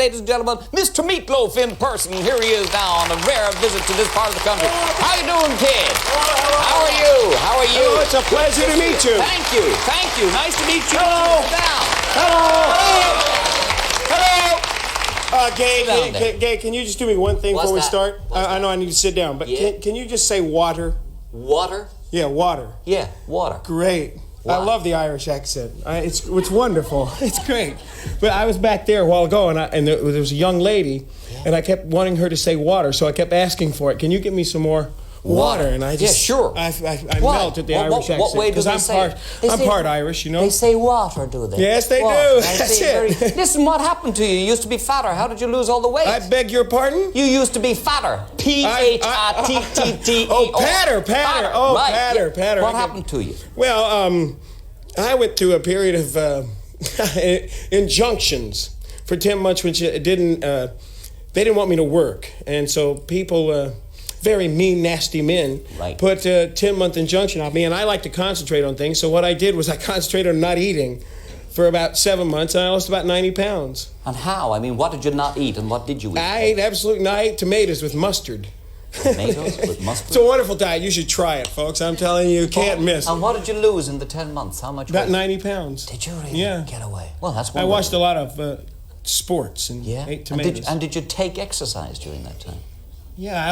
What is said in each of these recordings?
ladies and gentlemen, Mr. Meatloaf in person. Here he is now on a rare visit to this part of the country. How you doing, kid? How are you? How are you? Hello, it's a pleasure to meet you. Thank you. Thank you. Nice to meet you. Hello. Sit down. Hello. Gay, can you just do me one thing before we start? I know I need to sit down, but can you just say water? Water? Yeah, water. Yeah, water. Great. Wow. I love the Irish accent. It's wonderful. It's great. But I was back there a while ago, and there was a young lady, and I kept wanting her to say water, so I kept asking for it. Can you give me some more water? And I just, sure. I melt at the Irish accent. What way do they say? I'm part Irish, you know. They say water, do they? Yes, they do. That's it. Listen, what happened to you? You used to be fatter. How did you lose all the weight? I beg your pardon? You used to be fatter. P-H-I-T-T-T-E-O. Oh, patter. Oh, right. patter. What happened to you? Well, I went through a period of injunctions for 10 months, which they didn't want me to work. And so people, very mean, nasty men, put a 10-month injunction on me, and I like to concentrate on things. So what I did was I concentrated on not eating for about 7 months, and I lost about 90 pounds. And how? I mean, what did you not eat, and what did you eat? I ate tomatoes with mustard. Tomatoes with mustard? It's a wonderful diet. You should try it, folks. I'm telling you, you can't miss. And what did you lose in the 10 months? How much? About 90 pounds. Did you really? Yeah. Get away. Well, that's wonderful. I watched a lot of sports and ate tomatoes. And did you take exercise during that time? Yeah, I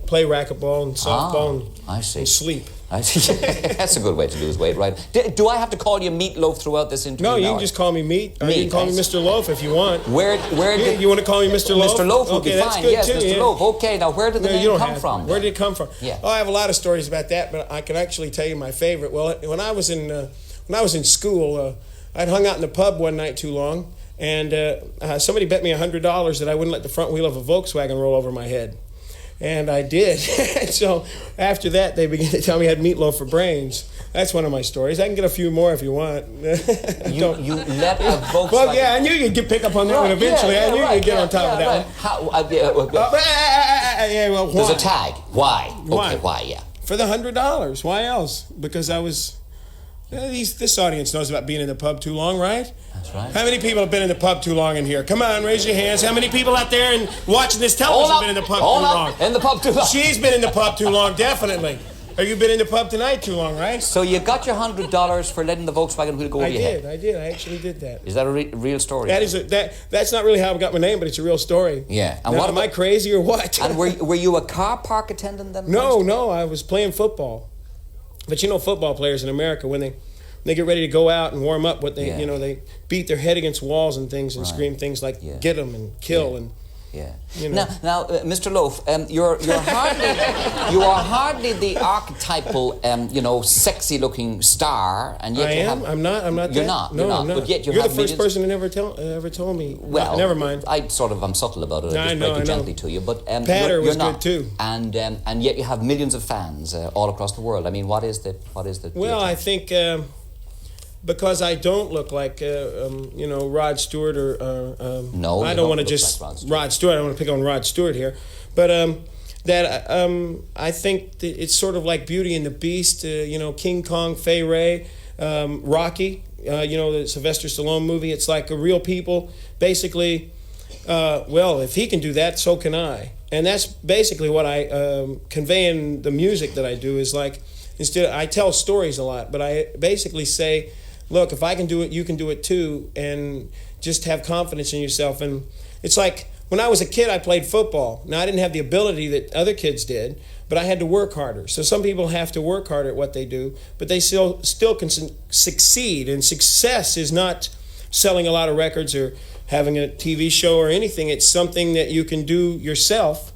play racquetball and softball and sleep. I see. That's a good way to lose weight, right? Do I have to call you Meatloaf throughout this interview? No, you can just call me Meat. Or you can call me Mr. Loaf if you want. You want to call me Mr. Loaf? Mr. Loaf would be that's fine. good Yes, too, Mr. Loaf. Okay, now where did the name come from? Where did it come from? Yeah. Oh, I have a lot of stories about that, but I can actually tell you my favorite. Well, when I was in school, I'd hung out in the pub one night too long, and somebody bet me $100 that I wouldn't let the front wheel of a Volkswagen roll over my head. And I did. So after that, they began to tell me I had meatloaf for brains. That's one of my stories. I can get a few more if you want. You let a Volkswagen... Well, yeah, I knew you'd pick up on that one eventually. I knew you'd get on top of that one. There's a tag. Why? Why? Okay, why, yeah. For the $100. Why else? Because I was... this audience knows about being in the pub too long, right? That's right. How many people have been in the pub too long in here? Come on, raise your hands. How many people out there and watching this television have been in the pub too long? In the pub too long. She's been in the pub too long, definitely. Have you been in the pub tonight too long, right? So you got your $100 for letting the Volkswagen wheel go over your head? I did. I actually did that. Is that a real story? That's not really how I got my name, but it's a real story. Yeah. And am I crazy or what? And were you a car park attendant then? No, I was playing football. But you know, football players in America, when they get ready to go out and warm up, they beat their head against walls and things and scream things like "get 'em" and "kill" and. Yeah. You know. Now, Mr. Loaf, you are hardly the archetypal, sexy-looking star, and yet I am. I'm not. You're that. not. No, You're not. I'm not. But yet you're the first person to ever told me. Well, never mind. I'm subtle about it. I just break it gently to you. But Patter was not. good too. And yet you have millions of fans all across the world. I mean, what is the? Well, I think. Because I don't look like, Rod Stewart or... no, I don't want to just... Like Rod Stewart. I don't want to pick on Rod Stewart here. But I think that it's sort of like Beauty and the Beast, King Kong, Fay Ray, Rocky, the Sylvester Stallone movie. It's like a real people. Basically, if he can do that, so can I. And that's basically what I convey in the music that I do is like... I tell stories a lot, but I basically say... Look, if I can do it, you can do it too, and just have confidence in yourself. And it's like when I was a kid, I played football. Now, I didn't have the ability that other kids did, but I had to work harder. So some people have to work harder at what they do, but they still can succeed. And success is not selling a lot of records or having a TV show or anything. It's something that you can do yourself.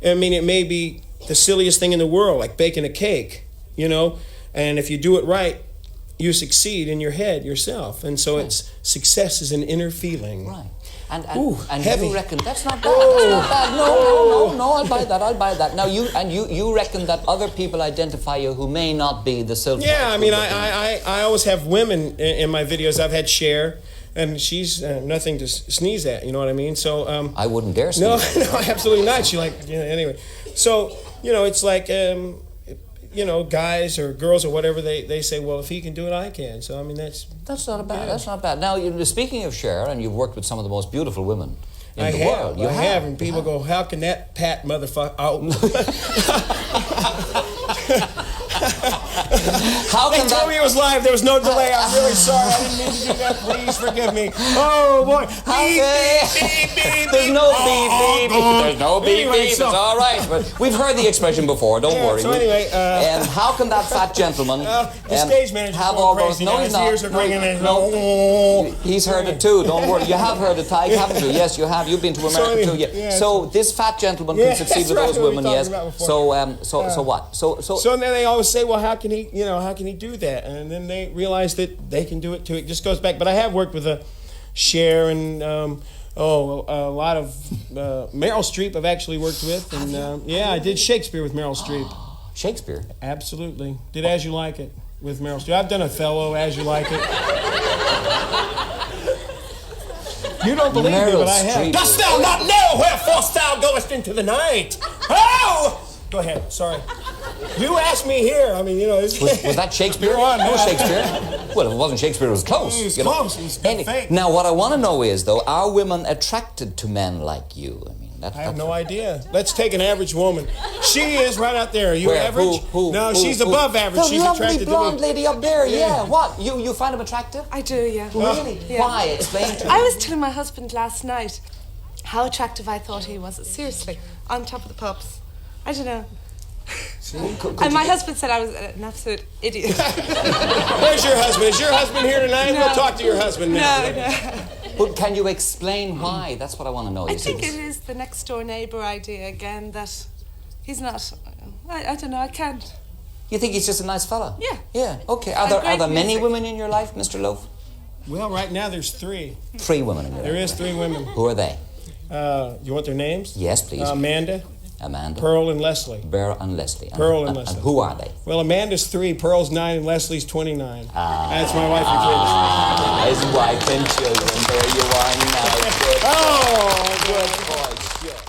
I mean, it may be the silliest thing in the world, like baking a cake, and if you do it right, you succeed in your head yourself, and so it's success is an inner feeling. Right, and heavy. You reckon that's not bad. That's not bad. No. I'll buy that. Now you reckon that other people identify you who may not be the silver. Yeah, I mean, I always have women in my videos. I've had Cher, and she's nothing to sneeze at. You know what I mean? So I wouldn't dare sneeze. No, absolutely not. She anyway. So it's like. Guys or girls or whatever, they say, well, if he can do it, I can. So, I mean, that's not bad. Yeah. That's not bad. Now, speaking of Cher, and you've worked with some of the most beautiful women in the world. You I have. And people go, how can that Pat motherfucker... Oh. How They can told that... me it was live. There was no delay. I'm really sorry. I didn't mean to do that. Please forgive me. Oh, boy. There's no beep, beep. There's no beep, Anyway, beep. so- It's all right. But we've heard the expression before. Don't worry. So anyway... and how can that fat gentleman the stage manager's have going all crazy. those... No, Now he's his not. ears are ringing in. No. He's heard it too. Don't worry. You have heard it, Ty, haven't you? Yes, you have. You've been to America too. Yeah. So this fat gentleman can succeed with those women. Yes. So what? So then they always say, well, how can he do that? And then they realize that they can do it too. It just goes back. But I have worked with a Cher and a lot of Meryl Streep. I've actually worked with, and I did Shakespeare with Meryl Streep. Shakespeare? Absolutely. Did As You Like It with Meryl Streep. I've done Othello, As You Like It. You don't believe me, but I have. Dost thou not know wherefore thou goest into the night? Oh! Go ahead. Sorry. You asked me here. I mean, Was that Shakespeare? You're on, That was man. Shakespeare. Well, if it wasn't Shakespeare, it was close. It was you know. close. It was fake. Now, what I want to know is, though, are women attracted to men like you? I mean, I have no idea. Let's take an average woman. She is right out there. Are you average? Who? She's above average. The She's lovely attracted blonde to me. lady up there. Yeah. What? You find him attractive? I do, yeah. Really? Yeah. Why? Explain to me. I was telling my husband last night how attractive I thought he was. Seriously, on top of the pops. I don't know. And my husband said I was an absolute idiot. Where's your husband? Is your husband here tonight? No. We'll talk to your husband now. No. But can you explain why? That's what I want to know. I think it is the next door neighbour idea again that he's not. I don't know. I can't. You think he's just a nice fella? Yeah. Yeah. Okay. And Are great there many music. women in your life, Mr. Loaf? Well, right now there's 3. 3 women in your There life. is 3 women. Who are they? You want their names? Yes, please. Amanda, Amanda, Pearl, and Leslie. Bear, and Leslie. Pearl and Leslie. And who are they? Well, Amanda's 3, Pearl's 9, and Leslie's 29. That's my wife and kids. His wife and children. There you are now. Good. Oh, Good boy. Sure.